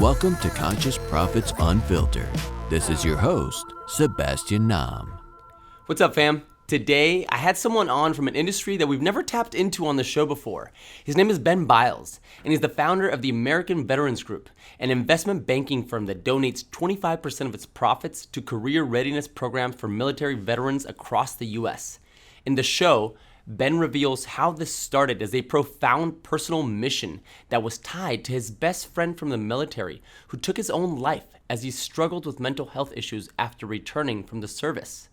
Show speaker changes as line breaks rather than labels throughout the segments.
Welcome to Conscious Profits Unfiltered. This is your host, Sebastian Nam.
What's up, fam? Today, I had someone on from an industry that we've never tapped into on the show before. His name is Biles, and he's the founder of the American Veterans Group, an investment banking firm that donates 25% of its profits to career readiness programs for military veterans across the U.S. In the show, Ben reveals how this started as a profound personal mission that was tied to his best friend from the military who took his own life as he struggled with mental health issues after returning from the service.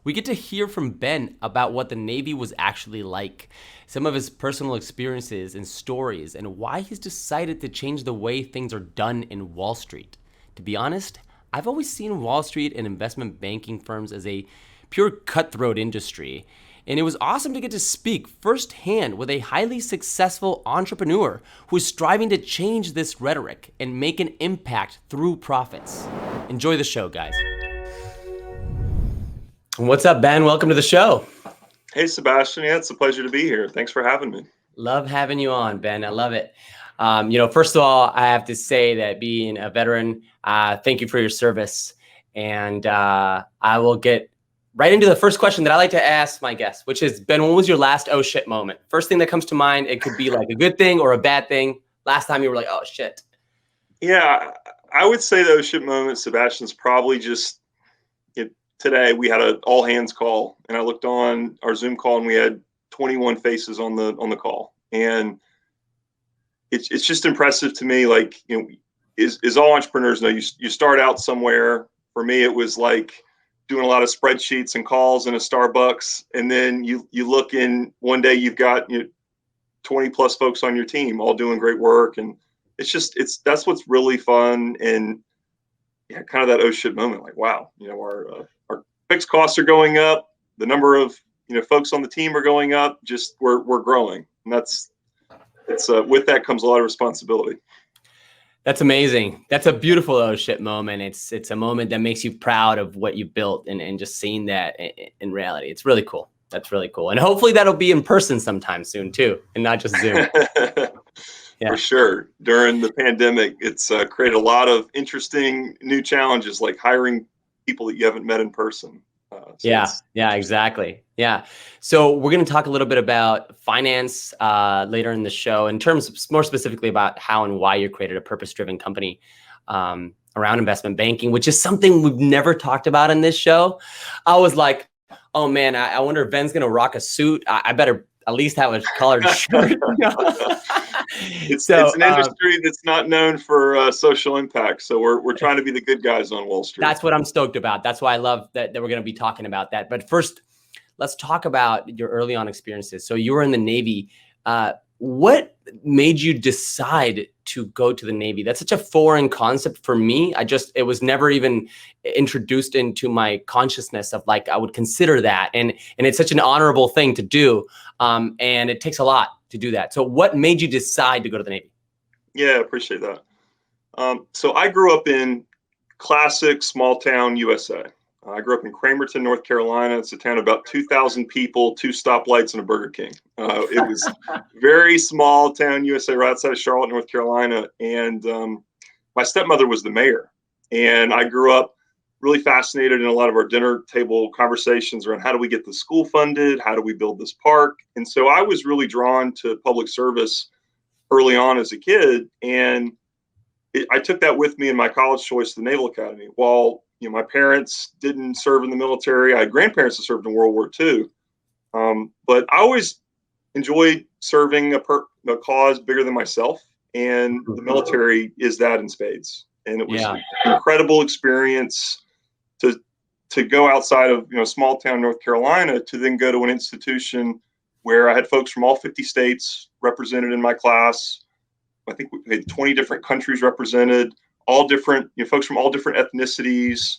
We get to hear from Ben about what the Navy was actually like, some of his personal experiences and stories, and why he's decided to change the way things are done in Wall Street. To be honest, I've always seen Wall Street and investment banking firms as a pure cutthroat industry. And it was awesome to get to speak firsthand with a highly successful entrepreneur who is striving to change this rhetoric and make an impact through profits. Enjoy the show, guys. What's up, Ben? Welcome to the show.
Hey, Sebastian. Yeah, it's a pleasure to be here. Thanks for having me.
Love having you on, Ben. I love it. First of all, I have to say that being a veteran, thank you for your service. And I will get right into the first question that I like to ask my guests, which is, Ben, when was your last oh shit moment? First thing that comes to mind, it could be like a good thing or a bad thing. Last time you were like, oh shit.
Yeah, I would say the oh shit moment, Sebastian's probably just today we had an all hands call, and I looked on our Zoom call and we had 21 faces on the call. And it's just impressive to me, like, is all entrepreneurs know you start out somewhere. For me, it was like doing a lot of spreadsheets and calls in a Starbucks. And then you look in one day, you've got 20 plus folks on your team, all doing great work. And that's what's really fun. And yeah, kind of that oh shit moment, like, wow, our fixed costs are going up. The number of, folks on the team are going up. Just we're growing. And with that comes a lot of responsibility.
That's amazing. That's a beautiful oh shit moment. It's a moment that makes you proud of what you built and just seeing that in reality. It's really cool. That's really cool. And hopefully that'll be in person sometime soon too, and not just Zoom.
Yeah. For sure. During the pandemic, it's created a lot of interesting new challenges, like hiring people that you haven't met in person.
Yeah, exactly. Yeah. So we're going to talk a little bit about finance later in the show, in terms of more specifically about how and why you created a purpose-driven company around investment banking, which is something we've never talked about in this show. I was like, oh man, I wonder if Ben's going to rock a suit. I better at least have a collared shirt.
It's an industry that's not known for social impact. So we're trying to be the good guys on Wall Street.
That's what I'm stoked about. That's why I love that we're going to be talking about that. But first, let's talk about your early on experiences. So you were in the Navy. What made you decide to go to the Navy? That's such a foreign concept for me. It was never even introduced into my consciousness of like, I would consider that. And it's such an honorable thing to do. And it takes a lot to do that. So what made you decide to go to the Navy?
Yeah, appreciate that. So I grew up in classic small town USA. I grew up in Cramerton, North Carolina. It's a town of about 2,000 people, 2 stoplights, and a Burger King. It was very small town USA, right outside of Charlotte, North Carolina. And my stepmother was the mayor. And I grew up really fascinated in a lot of our dinner table conversations around how do we get the school funded? How do we build this park? And so I was really drawn to public service early on as a kid. And I took that with me in my college choice, the Naval Academy. While my parents didn't serve in the military, I had grandparents that served in World War II. But I always enjoyed serving a cause bigger than myself. And the military is that in spades. And it was an incredible experience to go outside of small town North Carolina to then go to an institution where I had folks from all 50 states represented in my class. I think we had 20 different countries represented, all different, folks from all different ethnicities,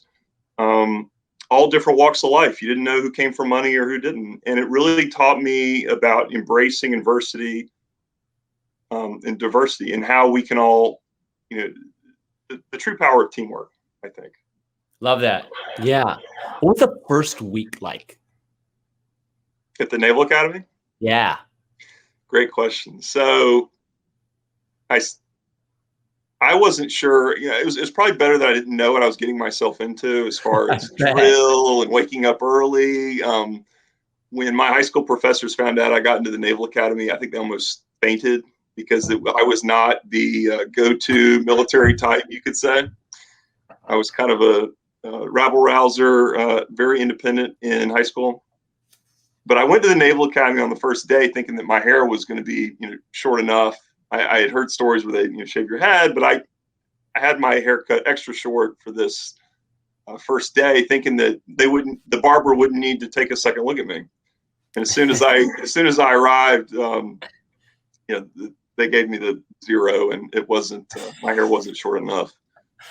all different walks of life. You didn't know who came from money or who didn't. And it really taught me about embracing adversity and diversity, and how we can all, the true power of teamwork, I think.
Love that. Yeah. What was the first week like?
At the Naval Academy?
Yeah.
Great question. So I wasn't sure. You know, it was probably better that I didn't know what I was getting myself into as far
I
as
bet.
drill and waking up early. When my high school professors found out I got into the Naval Academy, I think they almost fainted because I was not the go-to military type, you could say. I was kind of a rabble rouser, very independent in high school. But I went to the Naval Academy on the first day thinking that my hair was going to be, short enough. I had heard stories where they, shave your head, but I had my hair cut extra short for this first day, thinking that the barber wouldn't need to take a second look at me. And as soon as I arrived, they gave me the 0, and it wasn't my hair wasn't short enough.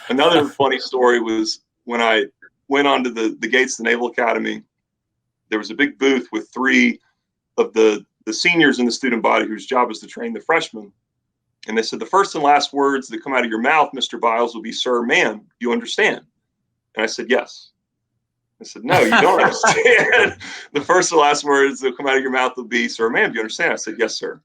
Another funny story was when I went onto the gates of the Naval Academy. There was a big booth with 3 of the seniors in the student body whose job is to train the freshmen. And they said, the first and last words that come out of your mouth, Mr. Biles, will be, sir, ma'am, do you understand? And I said, yes. I said, no, you don't understand. The first and last words that come out of your mouth will be, sir, ma'am, do you understand? I said, yes, sir.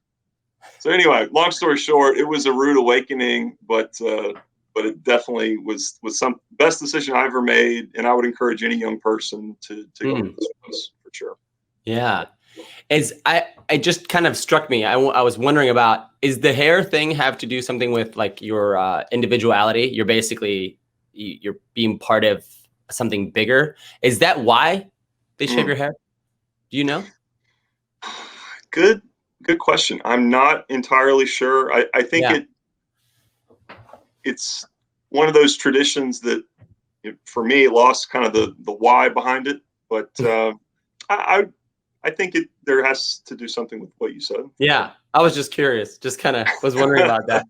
So anyway, long story short, it was a rude awakening, but it definitely was some best decision I ever made. And I would encourage any young person to go into this place for sure.
Yeah. It just kind of struck me. I was wondering about, is the hair thing have to do something with like your individuality? You're basically, you're being part of something bigger. Is that why they shave your hair? Do you know?
Good question. I'm not entirely sure. I think
Yeah.
it's one of those traditions that, for me, it lost kind of the why behind it. But I think there has to do something with what you said.
Yeah. I was just curious. Just kind of was wondering about that.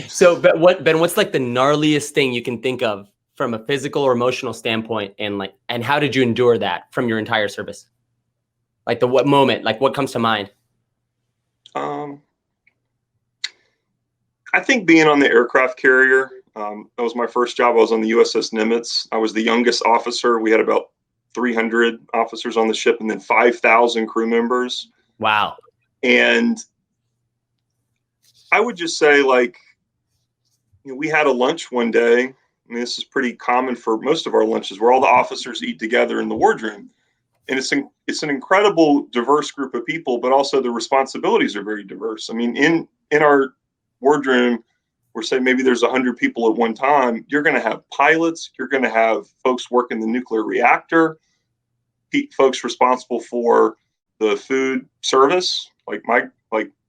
So, but what's like the gnarliest thing you can think of from a physical or emotional standpoint, and how did you endure that from your entire service? Like what moment, like what comes to mind?
I think being on the aircraft carrier, that was my first job. I was on the USS Nimitz. I was the youngest officer. We had about 300 officers on the ship and then 5,000 crew members.
Wow.
And I would just say, we had a lunch one day. I mean, this is pretty common for most of our lunches, where all the officers eat together in the wardroom. And it's an incredible diverse group of people, but also the responsibilities are very diverse. I mean, in our wardroom, we're saying maybe there's 100 people at one time. You're going to have pilots. You're going to have folks working the nuclear reactor, folks responsible for the food service, like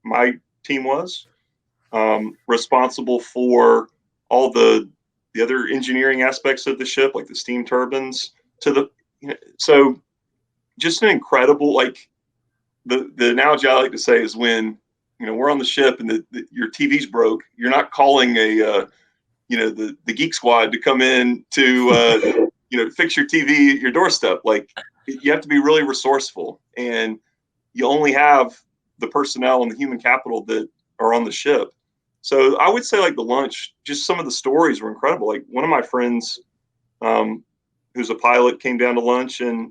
my team was, responsible for all the other engineering aspects of the ship, like the steam turbines. So just an incredible, the analogy I like to say is when, we're on the ship and your TV's broke, you're not calling the Geek Squad to come in to, fix your TV at your doorstep. Like, you have to be really resourceful, and you only have the personnel and the human capital that are on the ship. So I would say, like, the lunch, just some of the stories were incredible. Like, one of my friends, who's a pilot, came down to lunch, and,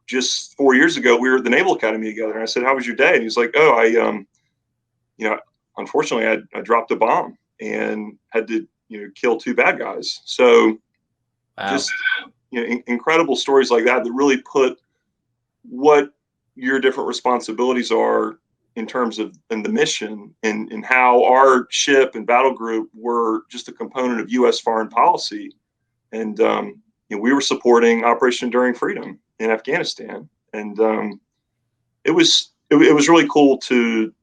just 4 years ago, we were at the Naval Academy together. And I said, how was your day? And he's like, oh, unfortunately I dropped a bomb and had to, kill 2 bad guys. So
Wow.
Just, incredible stories like that really put what your different responsibilities are in terms of the mission, and how our ship and battle group were just a component of U.S. foreign policy. And, we were supporting Operation Enduring Freedom in Afghanistan. And it was really cool to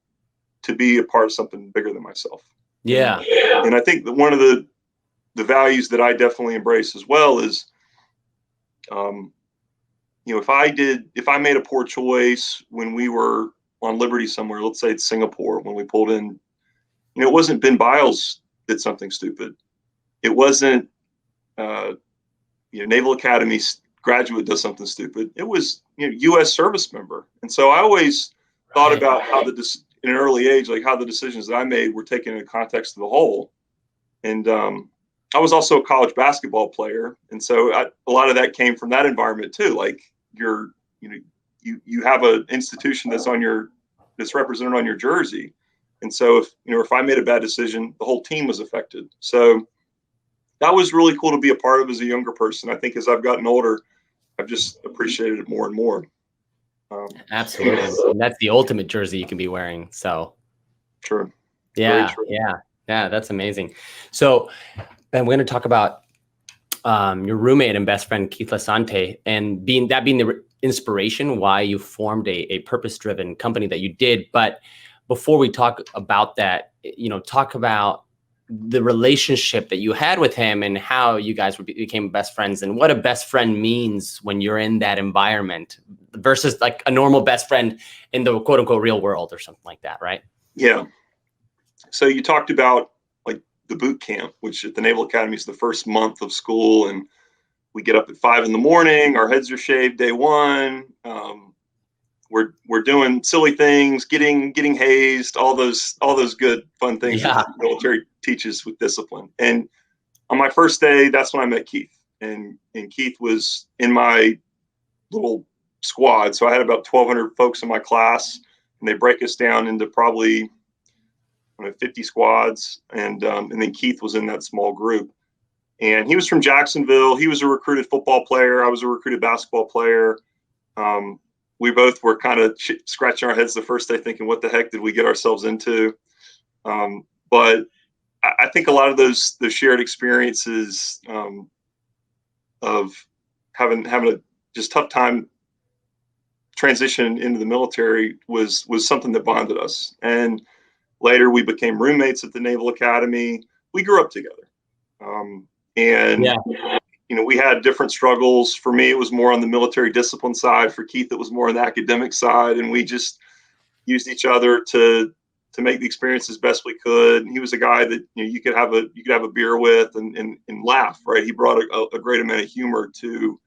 be a part of something bigger than myself.
Yeah.
And I think that one of the values that I definitely embrace as well is, if I made a poor choice when we were on Liberty somewhere, let's say it's Singapore, when we pulled in, it wasn't Ben Biles did something stupid. It wasn't, Naval Academy graduate does something stupid. It was, U.S. service member. And so I always thought about how in an early age, like how the decisions that I made were taken in the context of the whole. And I was also a college basketball player. And so a lot of that came from that environment too. Like, you have an institution that's represented on your jersey. And so if I made a bad decision, the whole team was affected. So that was really cool to be a part of as a younger person. I think as I've gotten older, I've just appreciated it more and more.
Absolutely. And that's the ultimate jersey you can be wearing. So
true.
Yeah.
True.
Yeah. That's amazing. So, Ben, we're going to talk about your roommate and best friend, Keith Lisante, and being the inspiration why you formed a purpose-driven company that you did. But before we talk about that, talk about the relationship that you had with him and how you guys became best friends and what a best friend means when you're in that environment versus like a normal best friend in the quote unquote real world or something like that. Right.
Yeah. So you talked about like the boot camp, which at the Naval Academy is the first month of school, and we get up at 5 a.m. Our heads are shaved day one. We're doing silly things, getting hazed, all those good fun things that the military teaches with discipline. And on my first day, that's when I met Keith. And Keith was in my little squad. So I had about 1,200 folks in my class, and they break us down into probably 50 squads. And then Keith was in that small group. And he was from Jacksonville. He was a recruited football player. I was a recruited basketball player. We both were kind of scratching our heads the first day thinking, what the heck did we get ourselves into? But I think a lot of those shared experiences of having a just tough time transition into the military was something that bonded us. And later we became roommates at the Naval Academy. We grew up together. We had different struggles. For me, it was more on the military discipline side. For Keith, it was more on the academic side. And we just used each other to make the experience as best we could. And he was a guy that you could have a beer with and laugh. Right? He brought a great amount of humor to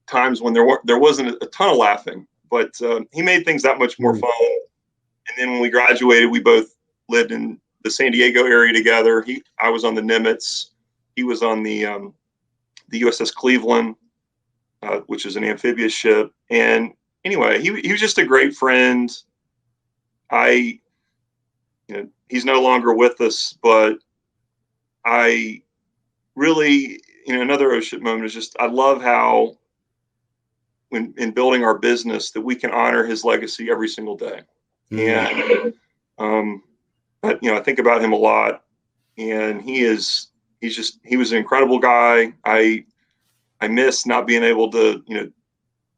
times when there wasn't a ton of laughing, but he made things that much more fun. And then when we graduated, we both lived in the San Diego area together. I was on the Nimitz. He was on the USS Cleveland, which is an amphibious ship. And anyway, he was just a great friend. He's no longer with us, but I really, another O-ship moment is just, I love how when in building our business that we can honor his legacy every single day. And, I think about him a lot, and he was an incredible guy. I miss not being able to,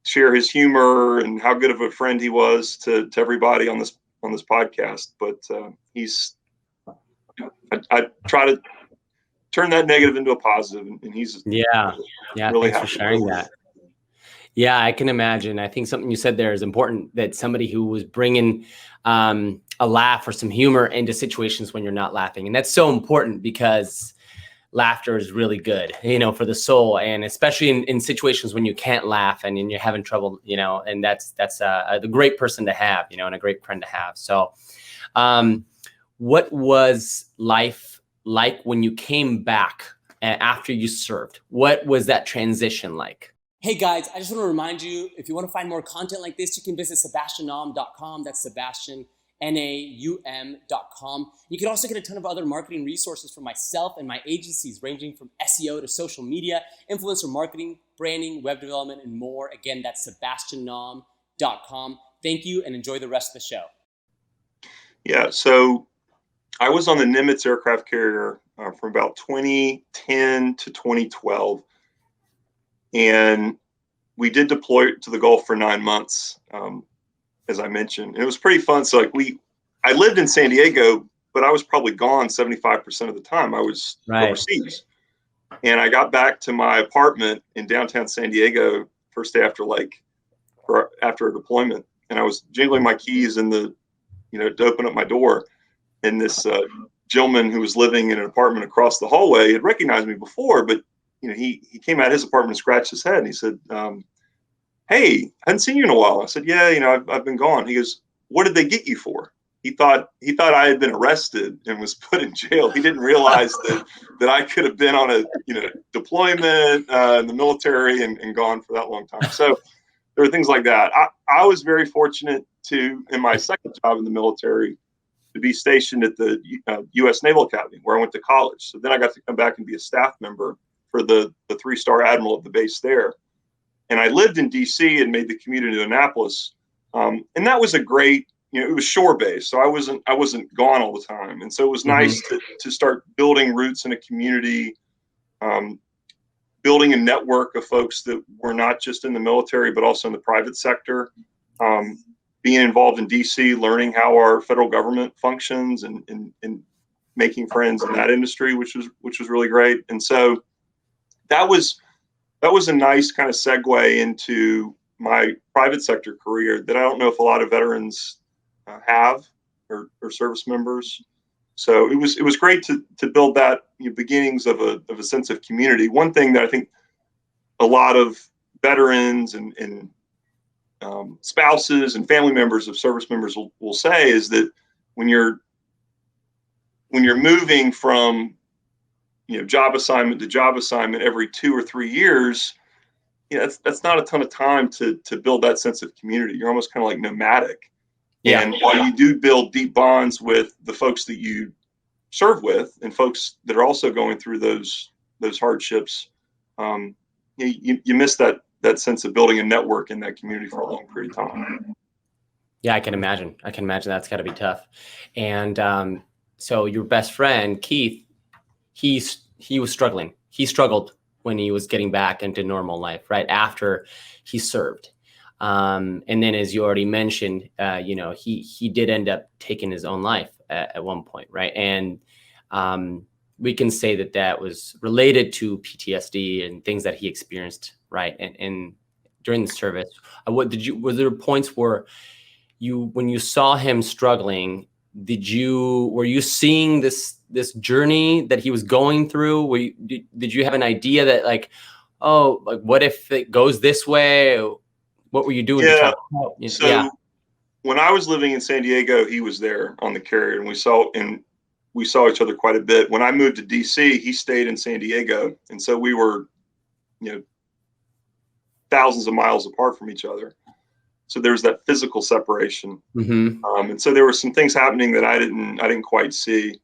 share his humor and how good of a friend he was to everybody on this podcast. But I try to turn that negative into a positive, and he's really
thanks for sharing that. Yeah, I can imagine. I think something you said there is important, that somebody who was bringing a laugh or some humor into situations when you're not laughing. And that's so important because laughter is really good, for the soul. And especially in situations when you can't laugh and you're having trouble, and that's a great person to have, and a great friend to have. So what was life like when you came back after you served? What was that transition like?
Hey guys, I just want to remind you, if you want to find more content like this, you can visit SebastianNaum.com. That's Sebastian, NAUM.com. You can also get a ton of other marketing resources from myself and my agencies, ranging from SEO to social media, influencer marketing, branding, web development, and more. Again, that's SebastianNaum.com. Thank you, and enjoy the rest of the show.
Yeah, so I was on the Nimitz aircraft carrier from about 2010 to 2012. And we did deploy to the Gulf for 9 months, as I mentioned. And it was pretty fun. So I lived in San Diego, but I was probably gone 75% of the time. I was overseas. And I got back to my apartment in downtown San Diego first day after a deployment. And I was jingling my keys to open up my door. And this gentleman who was living in an apartment across the hallway had recognized me before, but he came out of his apartment and scratched his head, and he said, "Hey, I hadn't seen you in a while." I said, "Yeah, I've been gone." He goes, "What did they get you for?" He thought I had been arrested and was put in jail. He didn't realize that I could have been on a deployment in the military and gone for that long time. So there were things like that. I was very fortunate in my second job in the military to be stationed at the U.S. Naval Academy, where I went to college. So then I got to come back and be a staff member for the 3-star admiral at the base there. And I lived in D.C. and made the commute into Annapolis. And that was a great, it was shore based. So I wasn't gone all the time. And so it was nice to start building roots in a community, building a network of folks that were not just in the military, but also in the private sector, being involved in DC, learning how our federal government functions and making friends in that industry, which was really great. And so that was a nice kind of segue into my private sector career that I don't know if a lot of veterans have or service members. So it was great to build that beginnings of a sense of community. One thing that I think a lot of veterans and spouses and family members of service members will say is that when you're moving from job assignment to job assignment every 2 or 3 years, that's not a ton of time to build that sense of community. You're almost kind of like nomadic. Yeah. And while you do build deep bonds with the folks that you serve with and folks that are also going through those hardships, you miss that sense of building a network in that community for a long period of time.
Yeah, I can imagine. That's got to be tough. And so your best friend, Keith, he was struggling. He struggled when he was getting back into normal life, right after he served. And then, as you already mentioned, he did end up taking his own life at one point, right? And we can say that was related to PTSD and things that he experienced, right? And during the service, were there points where when you saw him struggling, were you seeing this journey that he was going through? Did you have an idea that what if it goes this way? What were you doing to try to help?
When I was living in San Diego, he was there on the carrier, and we saw each other quite a bit. When I moved to DC, he stayed in San Diego, and so we were, thousands of miles apart from each other. So there was that physical separation, and so there were some things happening that I didn't quite see.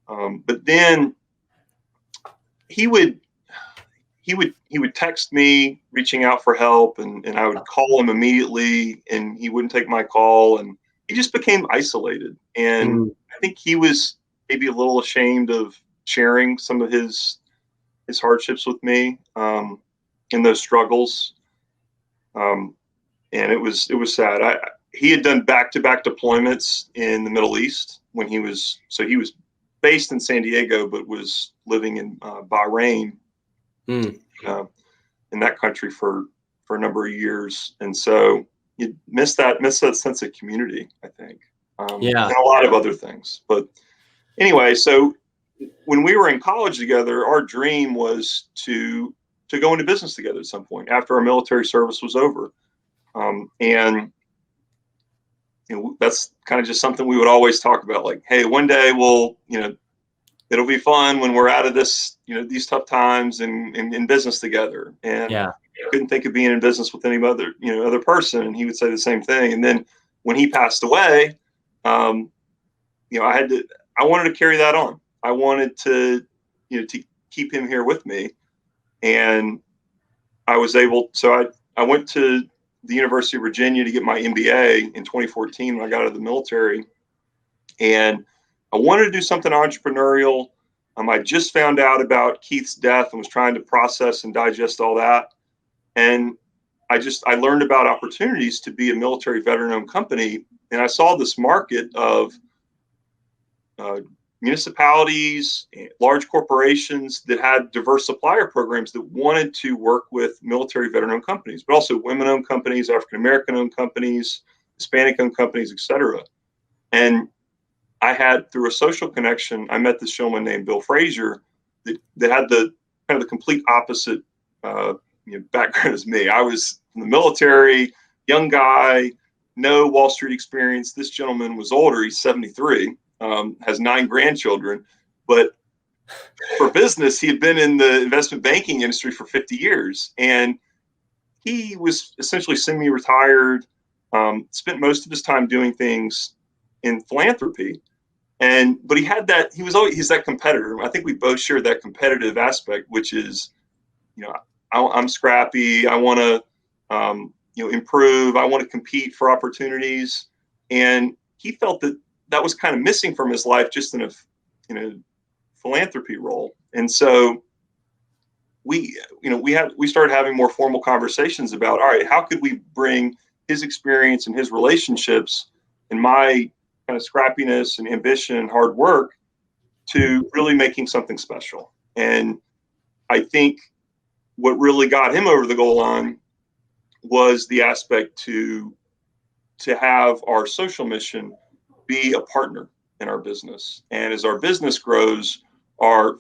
But then he would text me reaching out for help, and I would call him immediately, and he wouldn't take my call, and he just became isolated. And I think he was maybe a little ashamed of sharing some of his hardships with me, in those struggles. And it was sad. He had done back-to-back deployments in the Middle East when he was based in San Diego, but was living in Bahrain, in that country for a number of years. And so you miss that sense of community, I think, and a lot of other things. But anyway, so when we were in college together, our dream was to go into business together at some point after our military service was over. And that's kind of just something we would always talk about, like, hey, one day it'll be fun when we're out of this, these tough times and in business together. And I couldn't think of being in business with any other person. And he would say the same thing. And then when he passed away, I wanted to carry that on. I wanted to keep him here with me. And I was able, so I went to the University of Virginia to get my MBA in 2014 when I got out of the military. And I wanted to do something entrepreneurial. I just found out about Keith's death and was trying to process and digest all that. And I learned about opportunities to be a military veteran-owned company. And I saw this market of municipalities, large corporations that had diverse supplier programs that wanted to work with military veteran-owned companies, but also women-owned companies, African-American-owned companies, Hispanic-owned companies, et cetera. And I had, through a social connection, I met this gentleman named Bill Frazier that had the kind of the complete opposite background as me. I was in the military, young guy, no Wall Street experience. This gentleman was older. He's 73. Has 9 grandchildren, but for business, he had been in the investment banking industry for 50 years. And he was essentially semi-retired, spent most of his time doing things in philanthropy. But he's that competitor. I think we both share that competitive aspect, which is, I'm scrappy. I want to, improve. I want to compete for opportunities. And he felt that was kind of missing from his life, just in a philanthropy role. And so we started having more formal conversations about, all right, how could we bring his experience and his relationships and my kind of scrappiness and ambition and hard work to really making something special. And I think what really got him over the goal line was the aspect to have our social mission be a partner in our business. And as our business grows, our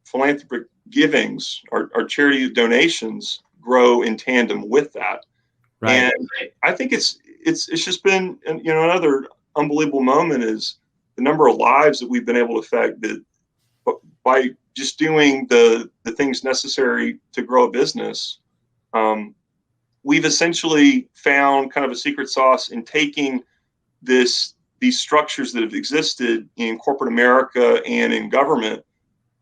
philanthropic givings, our charity donations grow in tandem with that.
Right.
And I think it's just been, another unbelievable moment is the number of lives that we've been able to affect that by just doing the things necessary to grow a business. We've essentially found kind of a secret sauce in taking these structures that have existed in corporate America and in government,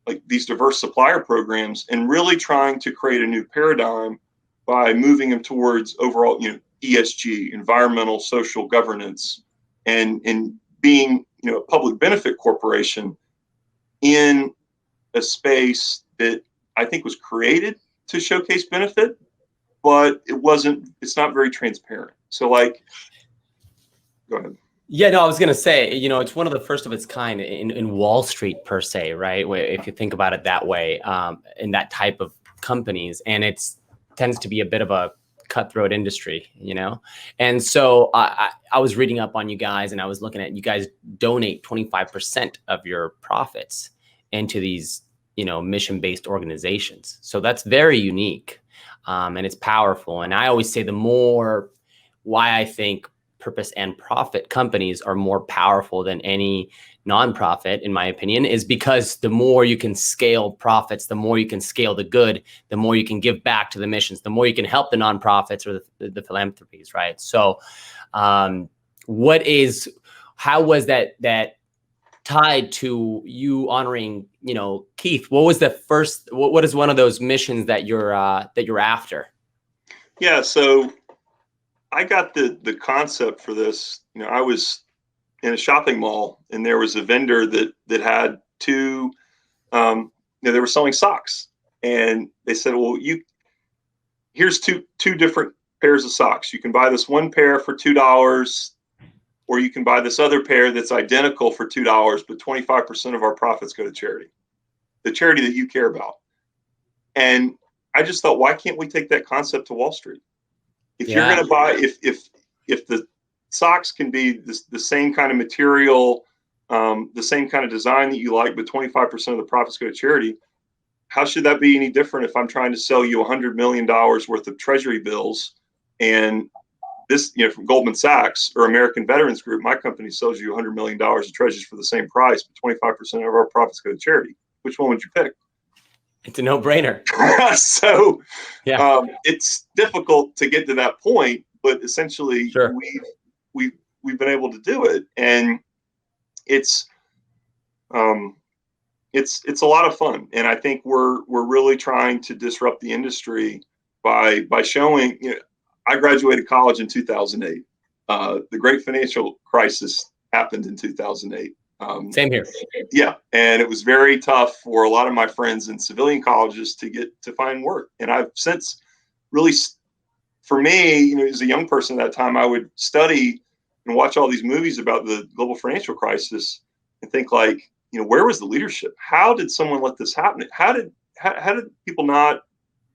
like these diverse supplier programs, and really trying to create a new paradigm by moving them towards overall, ESG, environmental, social governance, and being, a public benefit corporation in a space that I think was created to showcase benefit, but it's not very transparent. So go ahead.
Yeah, no, I was going to say, it's one of the first of its kind in Wall Street per se, right? Where if you think about it that way, in that type of companies, and tends to be a bit of a cutthroat industry, And so I was reading up on you guys, and I was looking at you guys donate 25% of your profits into these, mission-based organizations. So that's very unique, and it's powerful. And I always say why I think purpose and profit companies are more powerful than any nonprofit, in my opinion, is because the more you can scale profits, the more you can scale the good, the more you can give back to the missions, the more you can help the nonprofits or the philanthropies, right? So how was that tied to you honoring, Keith? What was what is one of those missions that you're after?
Yeah, so I got the concept for this. I was in a shopping mall, and there was a vendor that had two. They were selling socks, and they said, "Well, here's two different pairs of socks. You can buy this one pair for $2, or you can buy this other pair that's identical for $2, but 25% of our profits go to charity, the charity that you care about." And I just thought, why can't we take that concept to Wall Street? If you're going to buy, if the socks can be the same kind of material, the same kind of design that you like, but 25% of the profits go to charity, how should that be any different if I'm trying to sell you $100 million worth of treasury bills, and this, from Goldman Sachs or American Veterans Group, my company sells you $100 million of treasuries for the same price, but 25% of our profits go to charity. Which one would you pick?
It's a no-brainer.
So it's difficult to get to that point, but essentially
sure.
we've been able to do it, and it's a lot of fun. And I think we're really trying to disrupt the industry by showing. I graduated college in 2008. The great financial crisis happened in 2008.
Same here.
Yeah. And it was very tough for a lot of my friends in civilian colleges to find work. And I've since really, for me, as a young person at that time, I would study and watch all these movies about the global financial crisis and think where was the leadership? How did someone let this happen? How did people not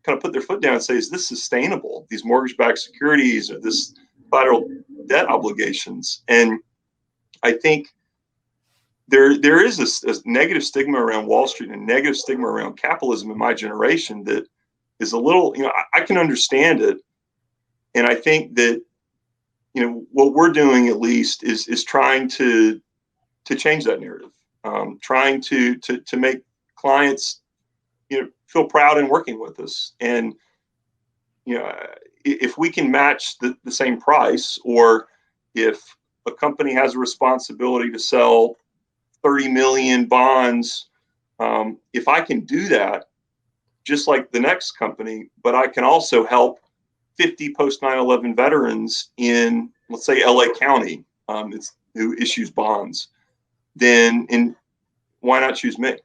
kind of put their foot down and say, is this sustainable? These mortgage-backed securities or this collateral debt obligations. And I think there is a negative stigma around Wall Street and a negative stigma around capitalism in my generation that is a little, I can understand it. And I think that, what we're doing at least is trying to change that narrative, trying to make clients, feel proud in working with us. And, if we can match the same price, or if a company has a responsibility to sell 30 million bonds. If I can do that, just like the next company, but I can also help 50 post 9/11 veterans in, let's say, LA County, who issues bonds, then why not choose me?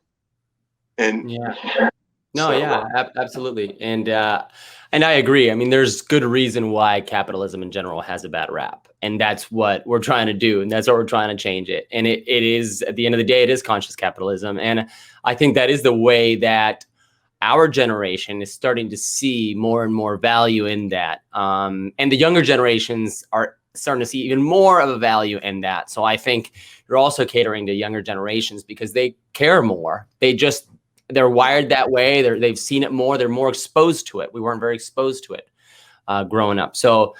And
Yeah. No,
so,
yeah, absolutely. And I agree. I mean, there's good reason why capitalism in general has a bad rap. And that's what we're trying to do. And that's what we're trying to change it. And it is, at the end of the day, it is conscious capitalism. And I think that is the way that our generation is starting to see more and more value in that. And the younger generations are starting to see even more of a value in that. So I think you're also catering to younger generations because they care more. They're wired that way. They've seen it more. They're more exposed to it. We weren't very exposed to it growing up. So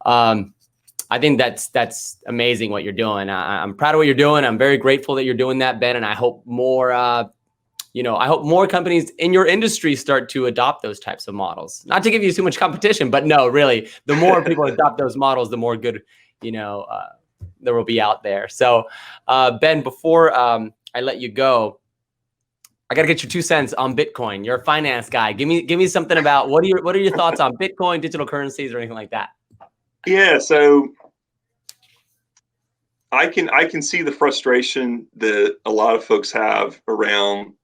I think that's amazing what you're doing. I'm proud of what you're doing. I'm very grateful that you're doing that, Ben. And I hope more, I hope more companies in your industry start to adopt those types of models. Not to give you too much competition, but no, really, the more people adopt those models, the more good, there will be out there. So, Ben, before I let you go, I got to get your 2 cents on Bitcoin. You're a finance guy. Give me something about what are your thoughts on Bitcoin, digital currencies, or anything like that?
Yeah, so I can see the frustration that a lot of folks have around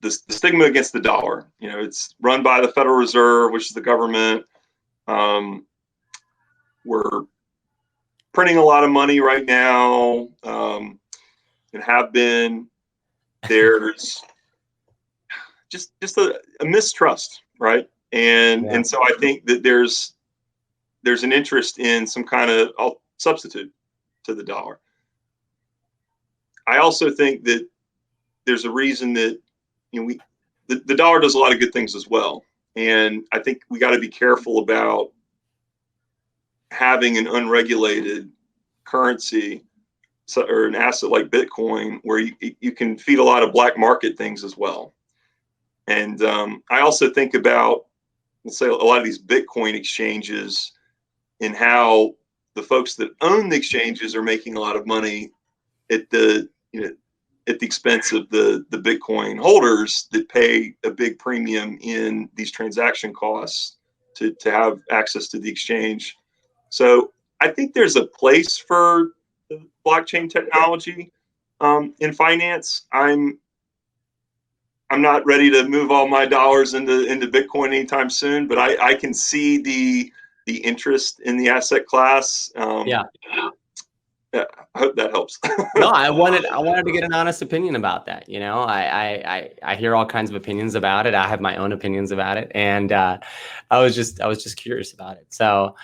the stigma against the dollar. It's run by the Federal Reserve, which is the government. We're printing a lot of money right now, and have been. There's just a mistrust, right? And so I think that there's an interest in some kind of substitute to the dollar. I also think that there's a reason that the dollar does a lot of good things as well, and I think we got to be careful about having an unregulated currency or an asset like Bitcoin, where you can feed a lot of black market things as well. And I also think about, let's say, a lot of these Bitcoin exchanges and how the folks that own the exchanges are making a lot of money at the expense of the Bitcoin holders that pay a big premium in these transaction costs to have access to the exchange. So I think there's a place for blockchain technology in finance. I'm not ready to move all my dollars into Bitcoin anytime soon, but I can see the interest in the asset class. Yeah, I hope that helps.
No, I wanted to get an honest opinion about that. I hear all kinds of opinions about it. I have my own opinions about it, and I was just curious about it. So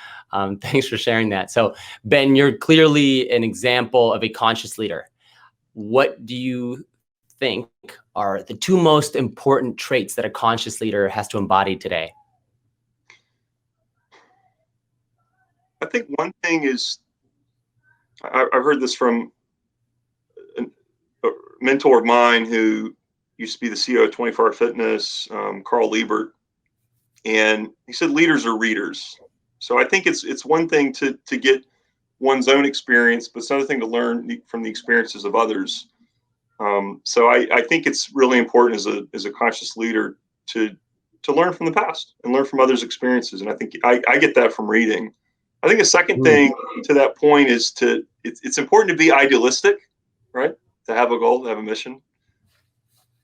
thanks for sharing that. So Ben, you're clearly an example of a conscious leader. What do you think are the 2 most important traits that a conscious leader has to embody today?
I think one thing is, I've heard this from a mentor of mine who used to be the CEO of 24-Hour Fitness, Carl Liebert, and he said leaders are readers. So I think it's one thing to get one's own experience, but it's another thing to learn from the experiences of others. So I think it's really important as a conscious leader to learn from the past and learn from others' experiences. And I think I get that from reading. I think a second thing to that point is it's important to be idealistic, right? To have a goal, to have a mission.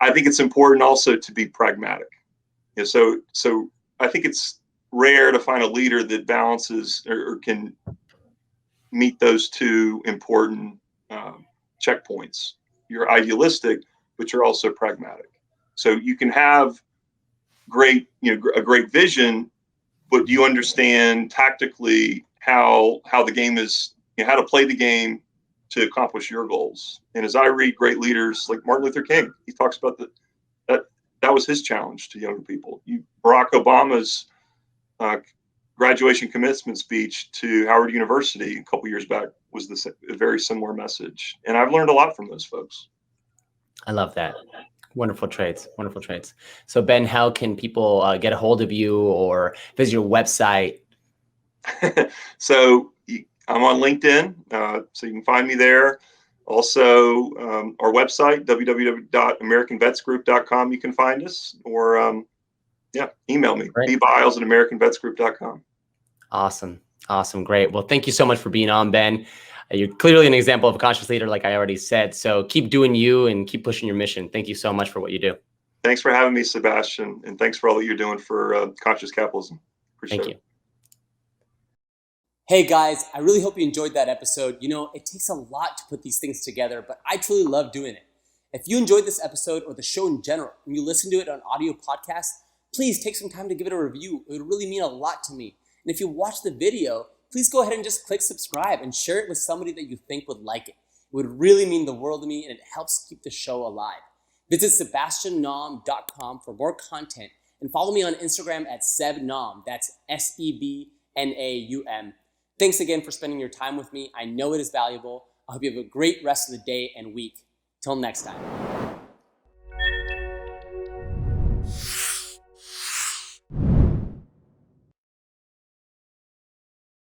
I think it's important also to be pragmatic. So I think it's rare to find a leader that balances or can meet those 2 important checkpoints. You're idealistic, but you're also pragmatic. So you can have a great vision, but do you understand tactically how the game is, how to play the game to accomplish your goals? And as I read great leaders like Martin Luther King, he talks about that was his challenge to younger people. Barack Obama's graduation commencement speech to Howard University a couple years back was a very similar message. And I've learned a lot from those folks.
I love that. Wonderful traits. Wonderful traits. So Ben, how can people get a hold of you or visit your website?
So I'm on LinkedIn, so you can find me there. Also, our website, www.americanvetsgroup.com, you can find us, or email me,
Great.
bbiles@americanvetsgroup.com.
Awesome. Awesome. Great. Well, thank you so much for being on, Ben. You're clearly an example of a conscious leader, like I already said. So keep doing you and keep pushing your mission. Thank you so much for what you do.
Thanks for having me, Sebastian, and thanks for all that you're doing for conscious capitalism. Appreciate
Thank
it.
you.
Hey guys, I really hope you enjoyed that episode. You know, it takes a lot to put these things together, but I truly love doing it. If you enjoyed this episode or the show in general, and you listen to it on audio podcast, please take some time to give it a review. It would really mean a lot to me. And if you watch the video, please go ahead and just click subscribe and share it with somebody that you think would like it. It would really mean the world to me, and it helps keep the show alive. Visit sebastiannaum.com for more content, and follow me on Instagram at sebnaum. That's SEBNAUM. Thanks again for spending your time with me. I know it is valuable. I hope you have a great rest of the day and week. Till next time.